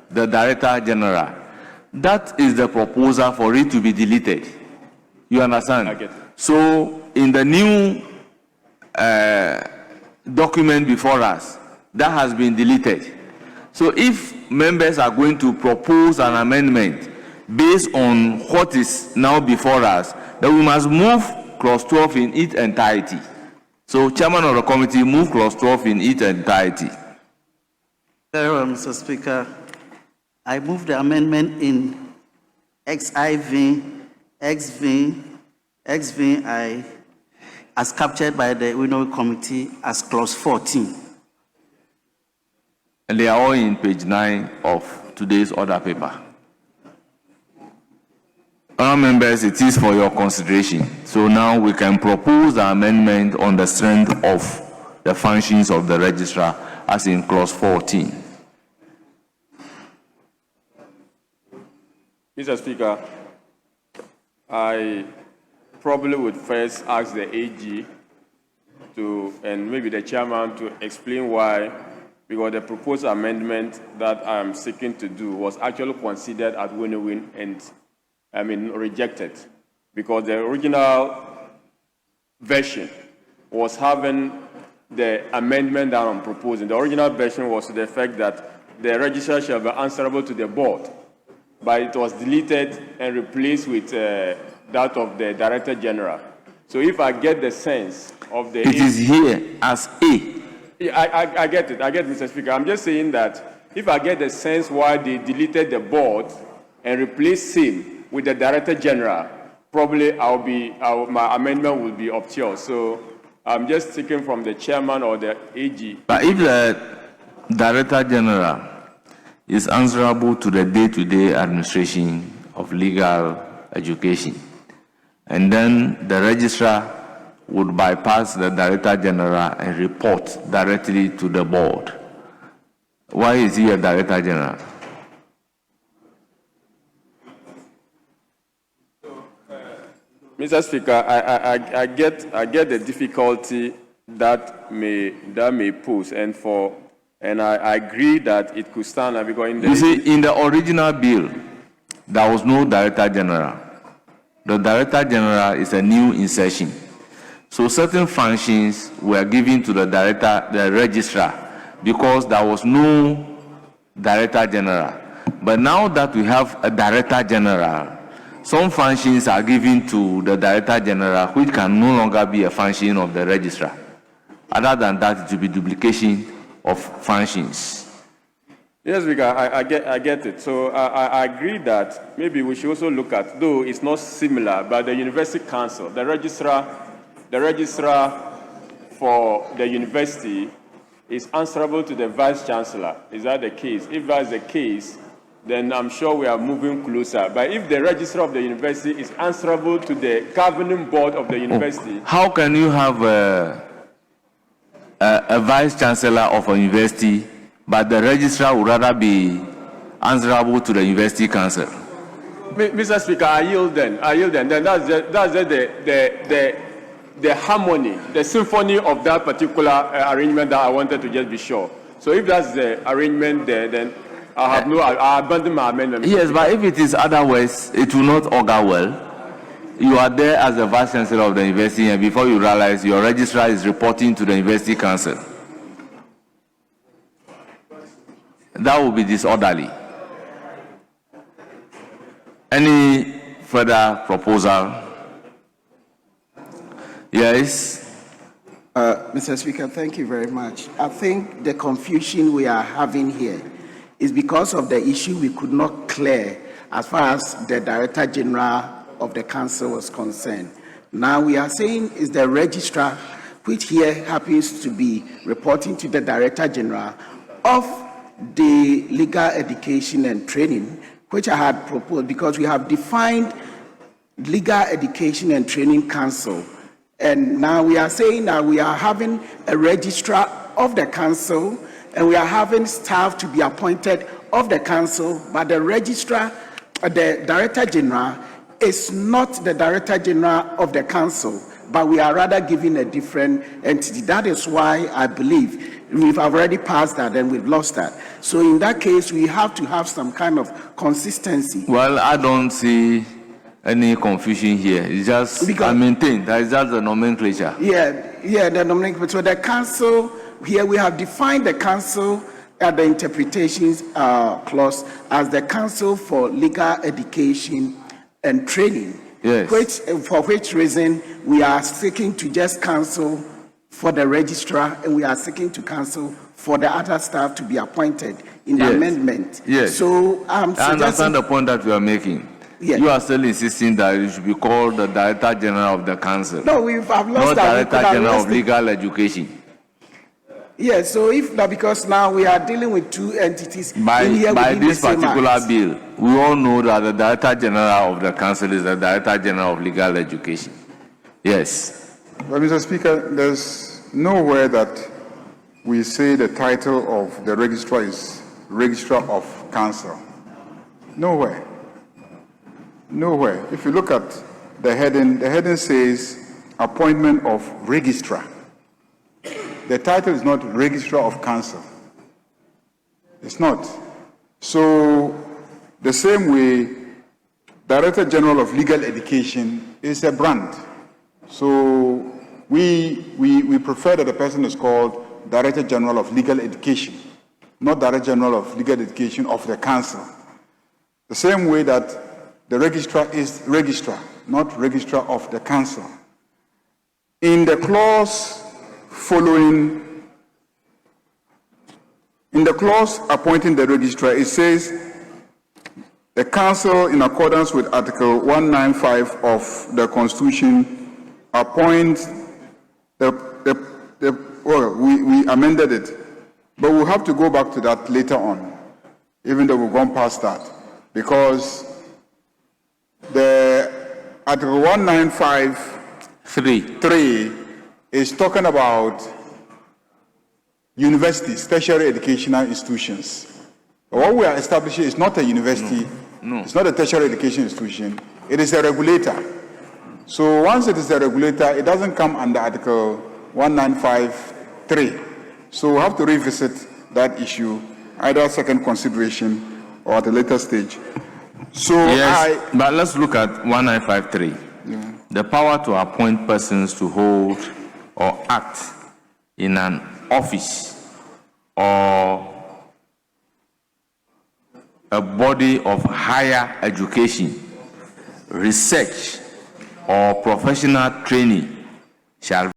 the Director General. That is the proposal for it to be deleted. You understand? I get it. So in the new document before us, that has been deleted. So if members are going to propose an amendment based on what is now before us, then we must move clause 12 in its entirety. So chairman of the committee, move clause 12 in its entirety. Very well, Mr. Speaker. I move the amendment in XIV, XV, XVI, as captured by the Winnow Committee as clause 14. And they are all in page 9 of today's order paper. Honourable members, it is for your consideration. So now we can propose the amendment on the strength of the functions of the registrar as in clause 14. Mr. Speaker, I probably would first ask the AG to, and maybe the chairman, to explain why, because the proposed amendment that I am seeking to do was actually considered at win-win and rejected, because the original version was having the amendment that I'm proposing. The original version was to the effect that the registrar shall be answerable to the board, but it was deleted and replaced with that of the Director General. So if I get the sense of the... It is here as A. Yeah, I get it, Mr. Speaker. I'm just saying that if I get the sense why they deleted the board and replaced him with the Director General, probably my amendment will be obtuse. So I'm just taking from the chairman or the AG. But if the Director General is answerable to the day-to-day administration of legal education, and then the registrar would bypass the Director General and report directly to the board, why is he a Director General? Mr. Speaker, I get the difficulty that may pose, and I agree that it could stand because in the... You see, in the original bill, there was no Director General. The Director General is a new insertion. So certain functions were given to the registrar because there was no Director General. But now that we have a Director General, some functions are given to the Director General, which can no longer be a function of the registrar. Other than that, it will be duplication of functions. Yes, Speaker, I get it. So I agree that maybe we should also look at, though it's not similar, but the University Council, the registrar for the university is answerable to the Vice Chancellor. Is that the case? If that's the case, then I'm sure we are moving closer. But if the registrar of the university is answerable to the governing board of the university... How can you have a Vice Chancellor of a university, but the registrar would rather be answerable to the University Council? Mr. Speaker, I yield then. Then that's the harmony, the symphony of that particular arrangement that I wanted to just be sure. So if that's the arrangement there, then I abandon my amendment. Yes, but if it is otherwise, it will not augur well. You are there as the Vice Chancellor of the university, and before you realize, your registrar is reporting to the University Council. That will be disorderly. Any further proposal? Yes. Mr. Speaker, thank you very much. I think the confusion we are having here is because of the issue we could not clear as far as the Director General of the Council was concerned. Now we are saying is the registrar, which here happens to be reporting to the Director General of the legal education and training, which I had proposed because we have defined Legal Education and Training Council. And now we are saying that we are having a registrar of the council and we are having staff to be appointed of the council, but the registrar, the Director General, is not the Director General of the council. but we are rather giving a different entity. That is why I believe we've already passed that and we've lost that. So in that case, we have to have some kind of consistency. Well, I don't see any confusion here. It's just, I maintain that is just the nomenclature. Yeah, the nomenclature. So the council, here we have defined the council at the interpretations clause as the Council for Legal Education and Training. Yes. For which reason we are seeking to just counsel for the registrar, and we are seeking to counsel for the other staff to be appointed in the amendment. Yes. So I understand the point that you are making. Yes. You are still insisting that it should be called the Director General of the Council. No, I've lost not that. Director General of Legal Education. Yes, so if not, because now we are dealing with two entities By this particular bill, we all know that the Director General of the Council is the Director General of Legal Education. Yes. Well, Mr. Speaker, there's nowhere that we say the title of the registrar is Registrar of Council. Nowhere. Nowhere. If you look at the heading says appointment of registrar. The title is not Registrar of Council. It's not. So, the same way, Director General of Legal Education is a brand. So, we prefer that the person is called Director General of Legal Education, not Director General of Legal Education of the Council. The same way that the registrar is registrar, not registrar of the Council. In the clause following, in the clause appointing the registrar, it says the council, in accordance with Article 195 of the Constitution, appoints well, we amended it, but we'll have to go back to that later on, even though we've gone past that, because the Article 195(3) is talking about universities, tertiary educational institutions. But what we are establishing is not a university, it's not a tertiary education institution, it is a regulator. So once it is a regulator, it doesn't come under Article 195(3). So we'll have to revisit that issue, either second consideration or at a later stage. So yes, but let's look at 195(3). The power to appoint persons to hold or act in an office or a body of higher education, research, or professional training shall